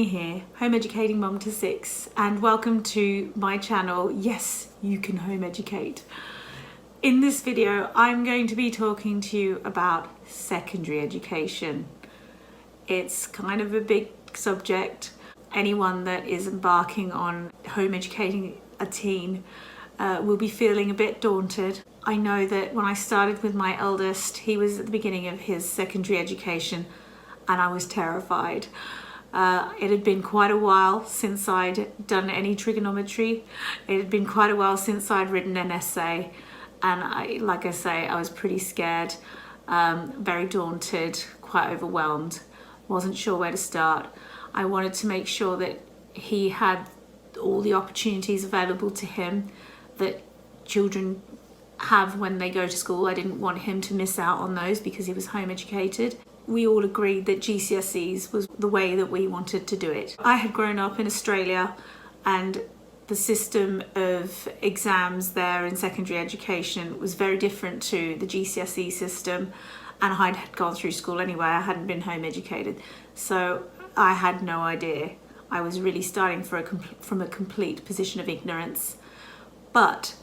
Jenny here, Home Educating Mum to 6, and welcome to my channel. Yes, you can home educate. In this video, I'm going to be talking to you about secondary education. It's kind of a big subject. Anyone that is embarking on home educating a teen will be feeling a bit daunted. I know that when I started with my eldest, he was at the beginning of his secondary education and I was terrified. It had been quite a while since I'd done any trigonometry. It had been quite a while since I'd written an essay, and I was pretty scared, very daunted, quite overwhelmed, wasn't sure where to start. I wanted to make sure that he had all the opportunities available to him that children have when they go to school. I didn't want him to miss out on those because he was home educated. We all agreed that GCSEs was the way that we wanted to do it. I had grown up in Australia, and the system of exams there in secondary education was very different to the GCSE system, and I had gone through school anyway. I hadn't been home educated, so I had no idea. I was really starting from a complete position of ignorance. But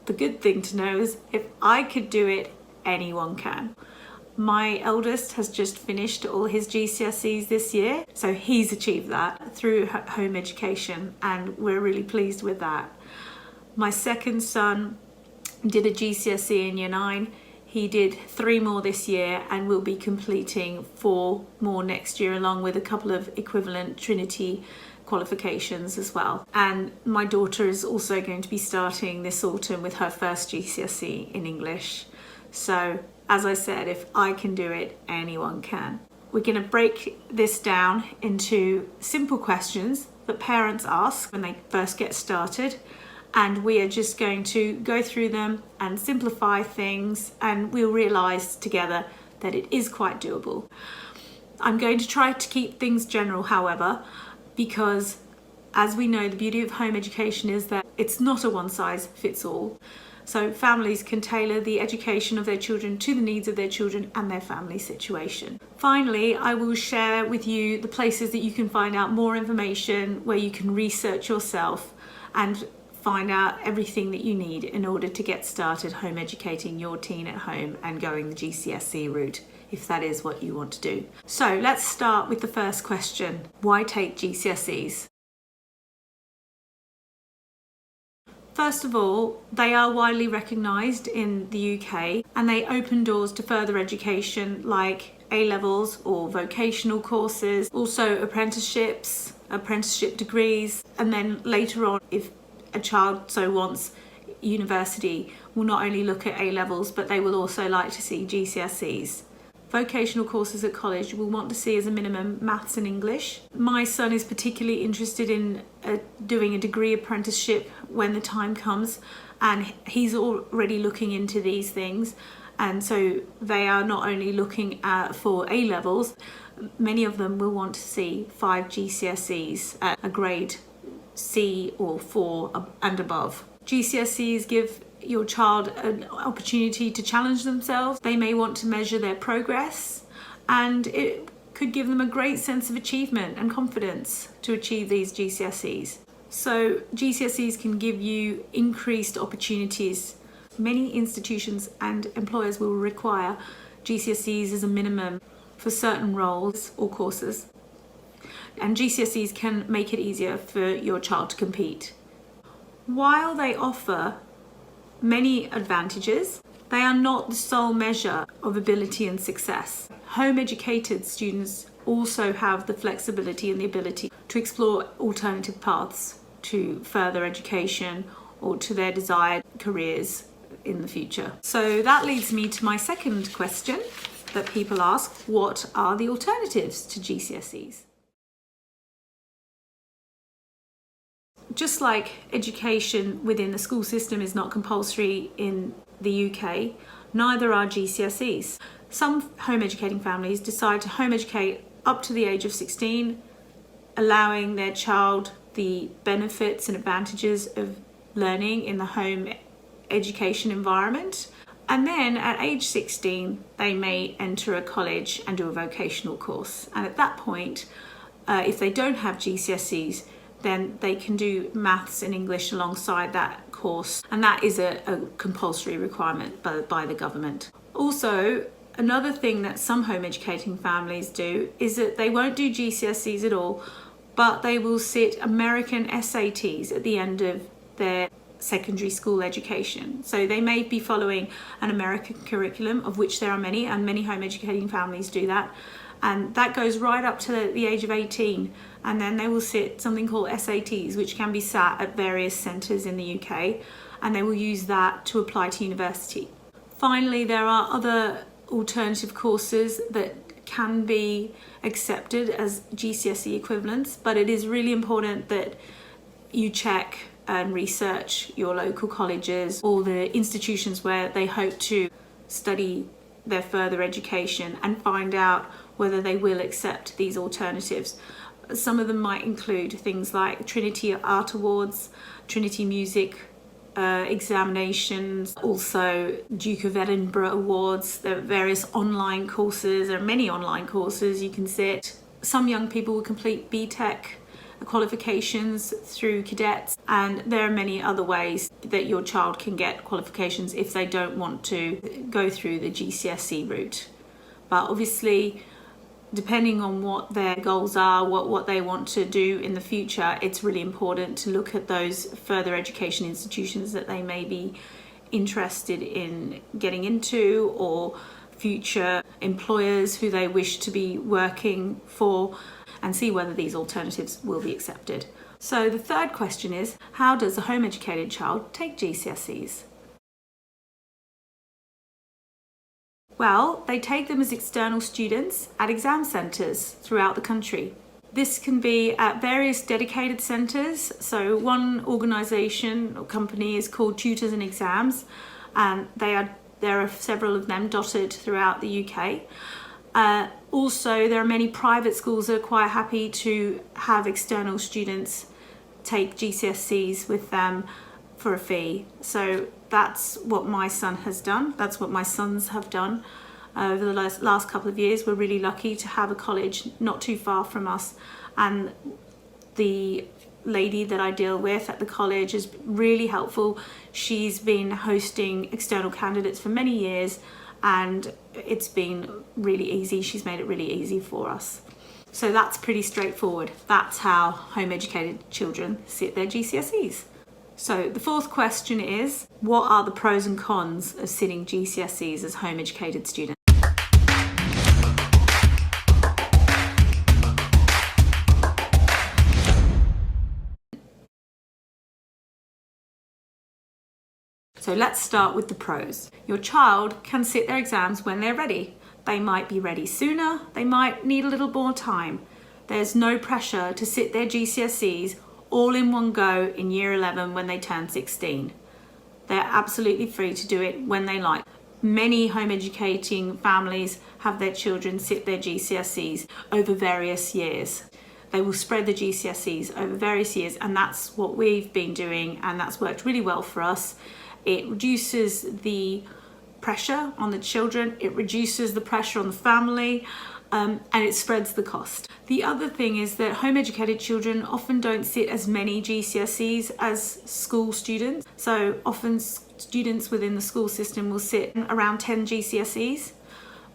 the good thing to know is if I could do it, anyone can. My eldest has just finished all his GCSEs this year, so he's achieved that through home education, and we're really pleased with that. My second son did a GCSE in year 9. He did 3 more this year and will be completing 4 more next year, along with a couple of equivalent Trinity qualifications as well. And my daughter is also going to be starting this autumn with her first GCSE in English. So as I said, if I can do it, anyone can. We're going to break this down into simple questions that parents ask when they first get started, and we are just going to go through them and simplify things, and we'll realise together that it is quite doable. I'm going to try to keep things general, however, because as we know, the beauty of home education is that it's not a one-size-fits-all. So families can tailor the education of their children to the needs of their children and their family situation. Finally, I will share with you the places that you can find out more information, where you can research yourself and find out everything that you need in order to get started home educating your teen at home and going the GCSE route, if that is what you want to do. So let's start with the first question. Why take GCSEs? First of all, they are widely recognised in the UK, and they open doors to further education like A-levels or vocational courses, also apprenticeships, apprenticeship degrees, and then later on, if a child so wants, university will not only look at A-levels, but they will also like to see GCSEs. Vocational courses at college will want to see as a minimum maths and English. My son is particularly interested in doing a degree apprenticeship when the time comes, and he's already looking into these things, and so they are not only looking for A-levels, many of them will want to see 5 GCSEs at a grade C or 4 and above. GCSEs give your child an opportunity to challenge themselves. They may want to measure their progress, and it could give them a great sense of achievement and confidence to achieve these GCSEs. So GCSEs can give you increased opportunities. Many institutions and employers will require GCSEs as a minimum for certain roles or courses, and GCSEs can make it easier for your child to compete. While they offer many advantages, they are not the sole measure of ability and success. Home educated students also have the flexibility and the ability to explore alternative paths to further education or to their desired careers in the future. So that leads me to my second question that people ask: what are the alternatives to GCSEs? Just like education within the school system is not compulsory in the UK, neither are GCSEs. Some home educating families decide to home educate up to the age of 16, allowing their child the benefits and advantages of learning in the home education environment. And then at age 16, they may enter a college and do a vocational course. And at that point, if they don't have GCSEs, then they can do maths and English alongside that course, and that is a compulsory requirement by the government. Also, another thing that some home educating families do is that they won't do GCSEs at all, but they will sit American SATs at the end of their secondary school education. So they may be following an American curriculum, of which there are many, and many home educating families do that. And that goes right up to the age of 18. And then they will sit something called SATs, which can be sat at various centres in the UK, and they will use that to apply to university. Finally, there are other alternative courses that can be accepted as GCSE equivalents, but it is really important that you check and research your local colleges or the institutions where they hope to study their further education and find out whether they will accept these alternatives. Some of them might include things like Trinity Art Awards, Trinity Music examinations, also Duke of Edinburgh Awards. There are various online courses. There are many online courses you can sit. Some young people will complete BTEC qualifications through cadets, and there are many other ways that your child can get qualifications if they don't want to go through the GCSE route. But obviously, depending on what their goals are, what they want to do in the future, it's really important to look at those further education institutions that they may be interested in getting into, or future employers who they wish to be working for, and see whether these alternatives will be accepted. So the third question is, how does a home educated child take GCSEs? Well, they take them as external students at exam centres throughout the country. This can be at various dedicated centres. So one organisation or company is called Tutors and Exams, and there are several of them dotted throughout the UK. Also, there are many private schools that are quite happy to have external students take GCSEs with them for a fee. So that's what my son has done. That's what my sons have done over the last couple of years. We're really lucky to have a college not too far from us, and the lady that I deal with at the college is really helpful. She's been hosting external candidates for many years, and it's been really easy. She's made it really easy for us. So that's pretty straightforward. That's how home educated children sit their GCSEs. So the fourth question is, what are the pros and cons of sitting GCSEs as home educated students? So let's start with the pros. Your child can sit their exams when they're ready. They might be ready sooner, they might need a little more time. There's no pressure to sit their GCSEs all in one go in year 11 when they turn 16. They're absolutely free to do it when they like. Many home educating families have their children sit their GCSEs over various years. They will spread the GCSEs over various years, and that's what we've been doing, and that's worked really well for us. It reduces the pressure on the children, it reduces the pressure on the family, and it spreads the cost. The other thing is that home educated children often don't sit as many GCSEs as school students. So often students within the school system will sit around 10 GCSEs.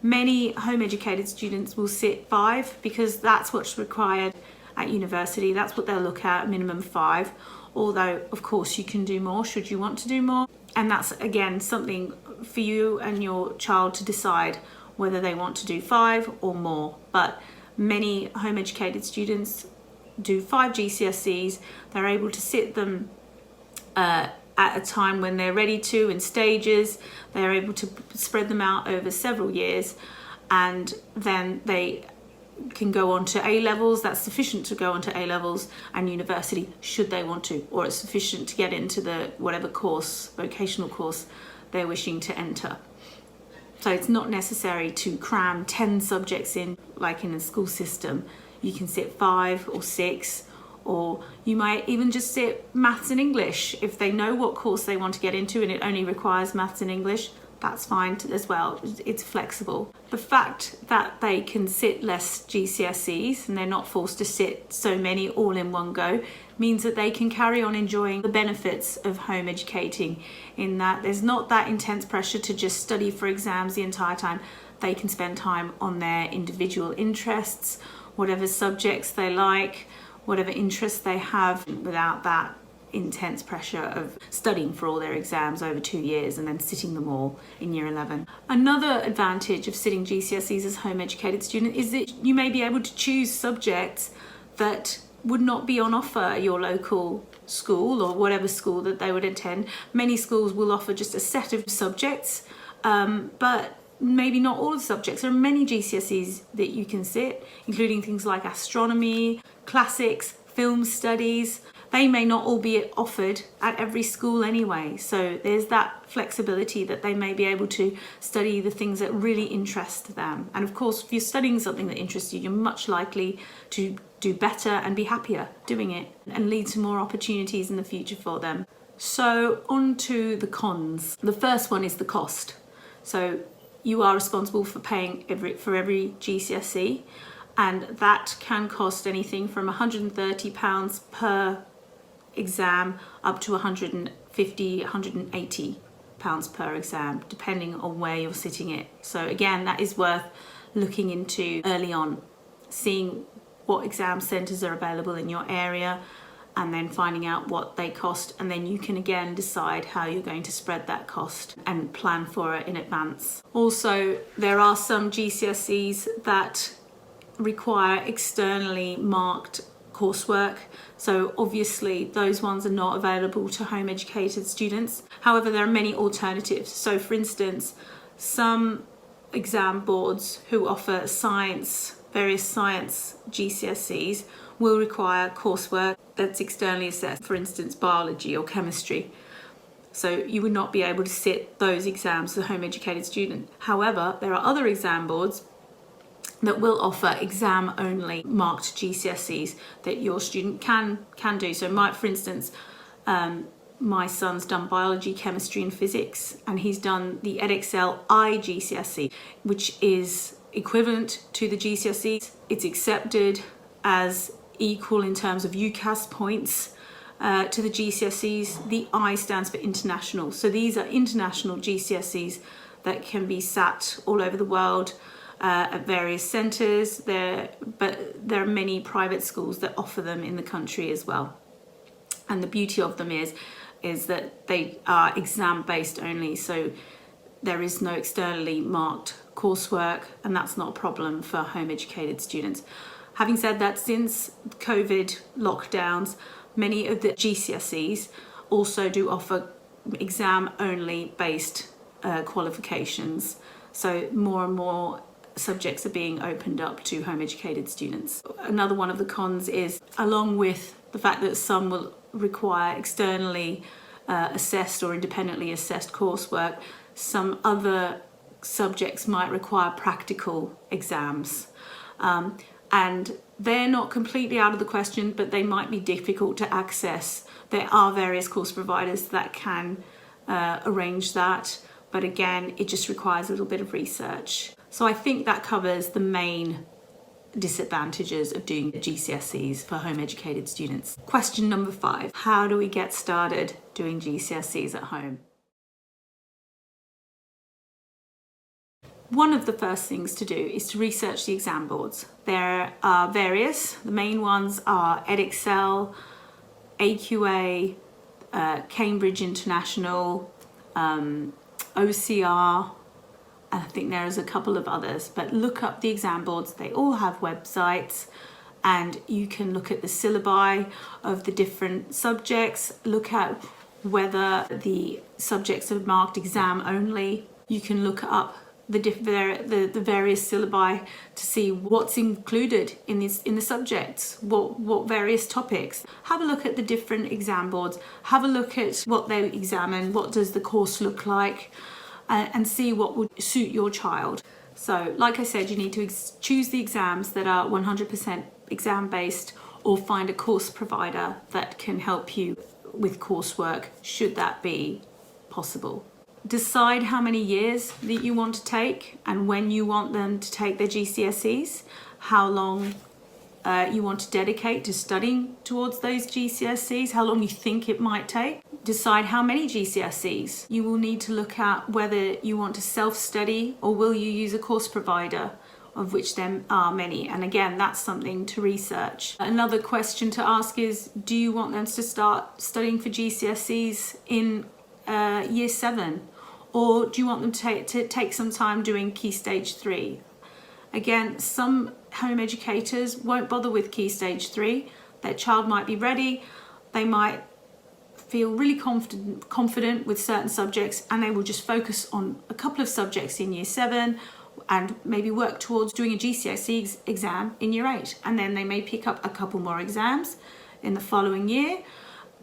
Many home educated students will sit 5 because that's what's required at university. That's what they'll look at, minimum 5. Although, of course, you can do more should you want to do more. And that's, again, something for you and your child to decide whether they want to do 5 or more. But many home educated students do 5 GCSEs. They're able to sit them at a time when they're ready to, in stages. They're able to spread them out over several years, and then they can go on to A levels. That's sufficient to go on to A levels and university should they want to, or it's sufficient to get into the whatever course, vocational course they're wishing to enter. So it's not necessary to cram 10 subjects in like in a school system. You can sit 5 or 6, or you might even just sit maths and English. If they know what course they want to get into and it only requires maths and English, that's fine as well. It's flexible. The fact that they can sit less GCSEs and they're not forced to sit so many all in one go means that they can carry on enjoying the benefits of home educating, in that there's not that intense pressure to just study for exams the entire time. They can spend time on their individual interests, whatever subjects they like, whatever interests they have, without that intense pressure of studying for all their exams over 2 years and then sitting them all in year 11. Another advantage of sitting GCSEs as home educated student is that you may be able to choose subjects that would not be on offer at your local school or whatever school that they would attend. Many schools will offer just a set of subjects, but maybe not all of the subjects. There are many GCSEs that you can sit, including things like astronomy, classics, film studies. They may not all be offered at every school anyway, so there's that flexibility that they may be able to study the things that really interest them. And of course, if you're studying something that interests you, you're much likely to do better and be happier doing it, and lead to more opportunities in the future for them. So on to the cons. The first one is the cost. So you are responsible for paying for every GCSE, and that can cost anything from £130 per exam up to £150, £180 per exam, depending on where you're sitting it. So again, that is worth looking into early on, seeing what exam centres are available in your area, and then finding out what they cost, and then you can again decide how you're going to spread that cost and plan for it in advance. Also, there are some GCSEs that require externally marked coursework, so obviously those ones are not available to home educated students. However, there are many alternatives. So for instance, some exam boards who offer science, various science GCSEs, will require coursework that's externally assessed, for instance biology or chemistry. So you would not be able to sit those exams as a home educated student. However, there are other exam boards that will offer exam only marked GCSEs that your student can do. So for instance, my son's done biology, chemistry and physics, and he's done the Edexcel I GCSE, which is equivalent to the GCSEs. It's accepted as equal in terms of UCAS points to the GCSEs. The I stands for international. So these are international GCSEs that can be sat all over the world at various centres, but there are many private schools that offer them in the country as well. And the beauty of them is that they are exam based only, so there is no externally marked coursework, and that's not a problem for home educated students. Having said that, since COVID lockdowns, many of the GCSEs also do offer exam only based qualifications, so more and more subjects are being opened up to home educated students. Another one of the cons is, along with the fact that some will require externally assessed or independently assessed coursework, some other subjects might require practical exams. And they're not completely out of the question, but they might be difficult to access. There are various course providers that can arrange that, but again, it just requires a little bit of research. So I think that covers the main disadvantages of doing GCSEs for home educated students. Question number 5, how do we get started doing GCSEs at home? One of the first things to do is to research the exam boards. There are various. The main ones are Edexcel, AQA, Cambridge International, OCR, I think there's a couple of others, but look up the exam boards. They all have websites, and you can look at the syllabi of the different subjects, look at whether the subjects are marked exam only. You can look up the various syllabi to see what's included in the subjects, what various topics. Have a look at the different exam boards, have a look at what they examine, what does the course look like, and see what would suit your child. So like I said, you need to choose the exams that are 100% exam based, or find a course provider that can help you with coursework should that be possible. decide how many years that you want to take and when you want them to take their GCSEs, how long you want to dedicate to studying towards those GCSEs, how long you think it might take. Decide how many GCSEs. You will need to look at whether you want to self-study or will you use a course provider, of which there are many. And again, that's something to research. Another question to ask is, do you want them to start studying for GCSEs in year 7? Or do you want them to take some time doing Key Stage 3? Again, some home educators won't bother with Key Stage 3. Their child might be ready, they might feel really confident with certain subjects, and they will just focus on a couple of subjects in year 7 and maybe work towards doing a GCSE exam in year 8. And then they may pick up a couple more exams in the following year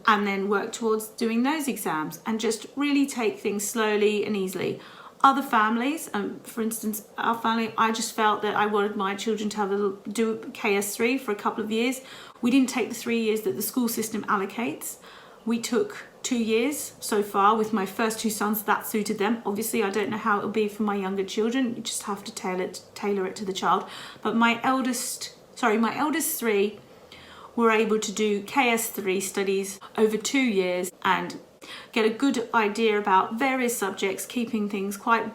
and then work towards doing those exams and just really take things slowly and easily. Other families, for instance, our family, I just felt that I wanted my children to do KS3 for a couple of years. We didn't take the 3 years that the school system allocates. We took 2 years so far with my first 2 sons. That suited them. Obviously, I don't know how it'll be for my younger children. You just have to tailor it to the child. But my eldest 3 were able to do KS3 studies over 2 years and get a good idea about various subjects, keeping things quite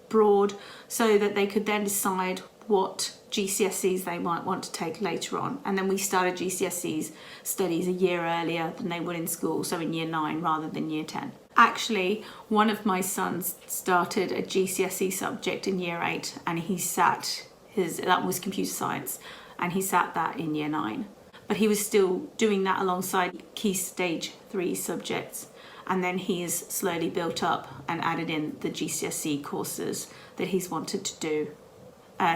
broad so that they could then decide what GCSEs they might want to take later on. And then we started GCSEs studies a year earlier than they would in school, so in year 9 rather than year 10. Actually, one of my sons started a GCSE subject in year 8 and that was computer science, and he sat that in year 9. But he was still doing that alongside Key Stage 3 subjects. And then he has slowly built up and added in the GCSE courses that he's wanted to do.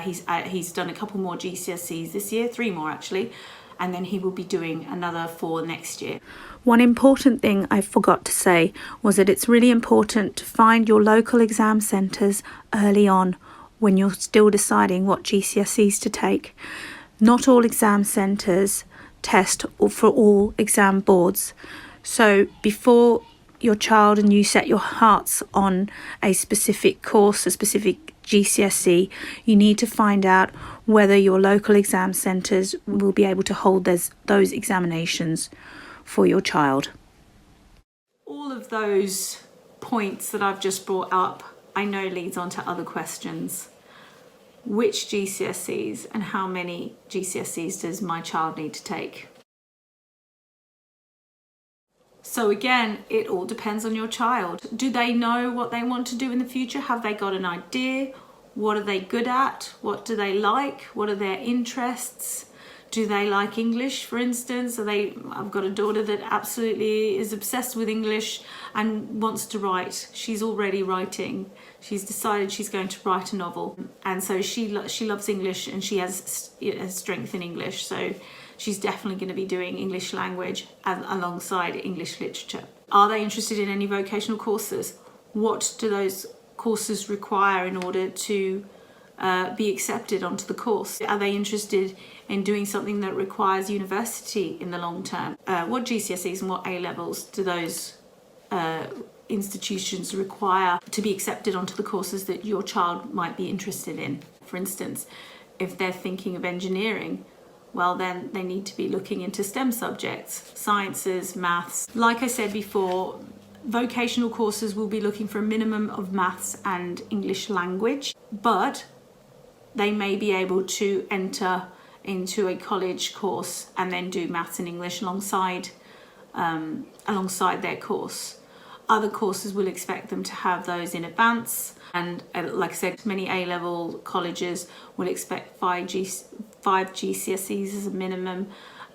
He's done a couple more GCSEs this year, 3 more actually, and then he will be doing another 4 next year. One important thing I forgot to say was that it's really important to find your local exam centres early on when you're still deciding what GCSEs to take. Not all exam centres test for all exam boards. So before your child and you set your hearts on a specific course, a specific GCSE, you need to find out whether your local exam centres will be able to hold those examinations for your child. All of those points that I've just brought up, I know leads on to other questions. Which GCSEs and how many GCSEs does my child need to take? So again, it all depends on your child. Do they know what they want to do in the future? Have they got an idea? What are they good at? What do they like? What are their interests? Do they like English, for instance? I've got a daughter that absolutely is obsessed with English and wants to write. She's already writing. She's decided she's going to write a novel. And so she loves English and she has strength in English. So she's definitely going to be doing English language alongside English literature. Are they interested in any vocational courses? What do those courses require in order to be accepted onto the course? Are they interested in doing something that requires university in the long term? What GCSEs and what A-levels do those institutions require to be accepted onto the courses that your child might be interested in? For instance, if they're thinking of engineering, well then they need to be looking into STEM subjects, sciences, maths. Like I said before, vocational courses will be looking for a minimum of maths and English language, but they may be able to enter into a college course and then do maths and English alongside their course. Other courses will expect them to have those in advance, and like I said, many A-level colleges will expect 5 GCSEs as a minimum,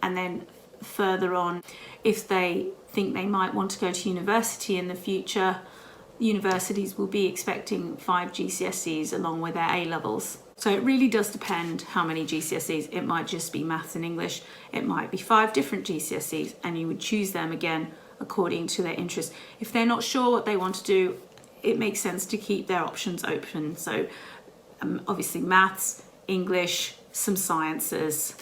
and then further on, if they think they might want to go to university in the future, universities will be expecting 5 GCSEs along with their A-levels. So it really does depend how many GCSEs. It might just be maths and English. It might be 5 different GCSEs, and you would choose them again according to their interest. If they're not sure what they want to do, it makes sense to keep their options open. So obviously maths, English, some sciences,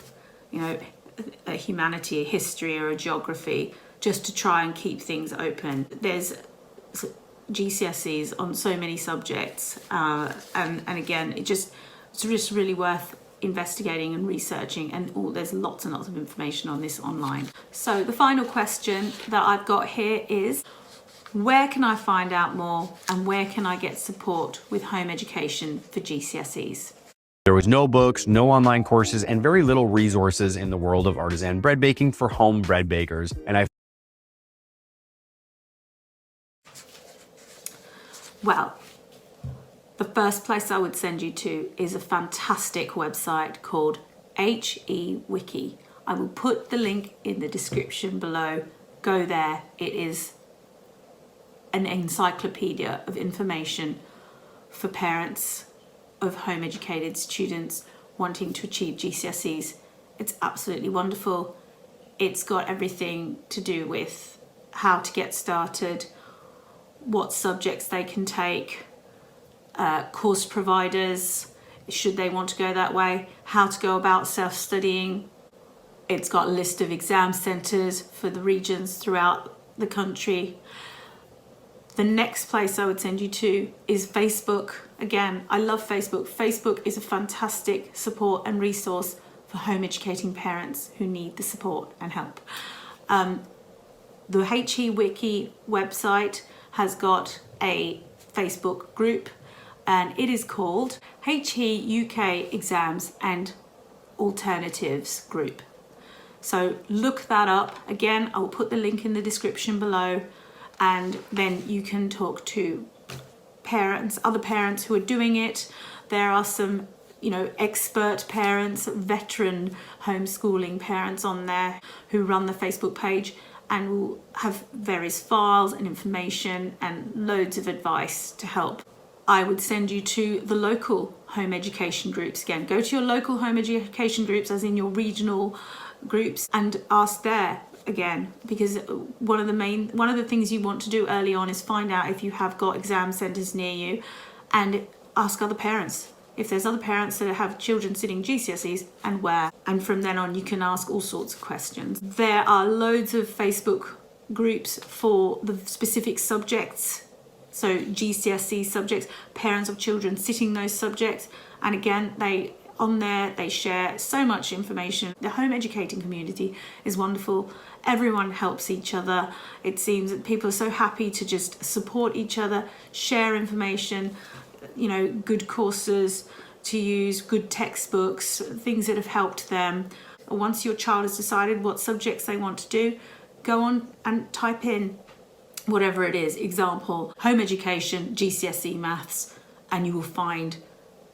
a humanity, a history or a geography, just to try and keep things open. There's GCSEs on so many subjects, and again, it's just really worth investigating and researching, and there's lots and lots of information on this online. So the final question that I've got here is, where can I find out more and where can I get support with home education for GCSEs? There was no books, no online courses, and very little resources in the world of artisan bread baking for home bread bakers. And Well, the first place I would send you to is a fantastic website called HE-Wiki. I will put the link in the description below. Go there. It is an encyclopedia of information for parents of home educated students wanting to achieve GCSEs. It's absolutely wonderful. It's got everything to do with how to get started, what subjects they can take, course providers, should they want to go that way, how to go about self-studying. It's got a list of exam centres for the regions throughout the country. The next place I would send you to is Facebook. Again, I love Facebook. Facebook is a fantastic support and resource for home educating parents who need the support and help. The HE-Wiki website has got a Facebook group, and it is called HE UK Exams and Alternatives Group. So look that up. Again, I'll put the link in the description below, and then you can talk to parents, other parents who are doing it. There are some, expert parents, veteran homeschooling parents on there who run the Facebook page and will have various files and information and loads of advice to help. I would send you to the local home education groups. Again, go to your local home education groups, as in your regional groups, and ask there again, because one of the things you want to do early on is find out if you have got exam centres near you, and ask other parents if there's other parents that have children sitting GCSEs and where, and from then on you can ask all sorts of questions. There are loads of Facebook groups for the specific subjects, so GCSE subjects, parents of children sitting those subjects, and again, they share so much information. The home educating community is wonderful. Everyone helps each other. It seems that people are so happy to just support each other, share information, good courses to use, good textbooks, things that have helped them. Once your child has decided what subjects they want to do, go on and type in whatever it is, example, home education, GCSE maths, and you will find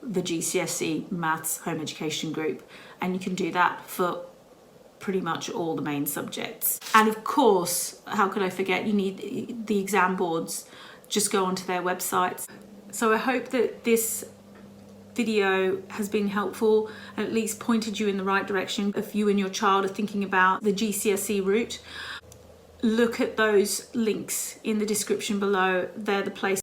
the GCSE maths home education group, and you can do that for pretty much all the main subjects. And of course, how could I forget, you need the exam boards. Just go onto their websites. So I hope that this video has been helpful and at least pointed you in the right direction if you and your child are thinking about the GCSE route. Look at those links in the description below. They're the place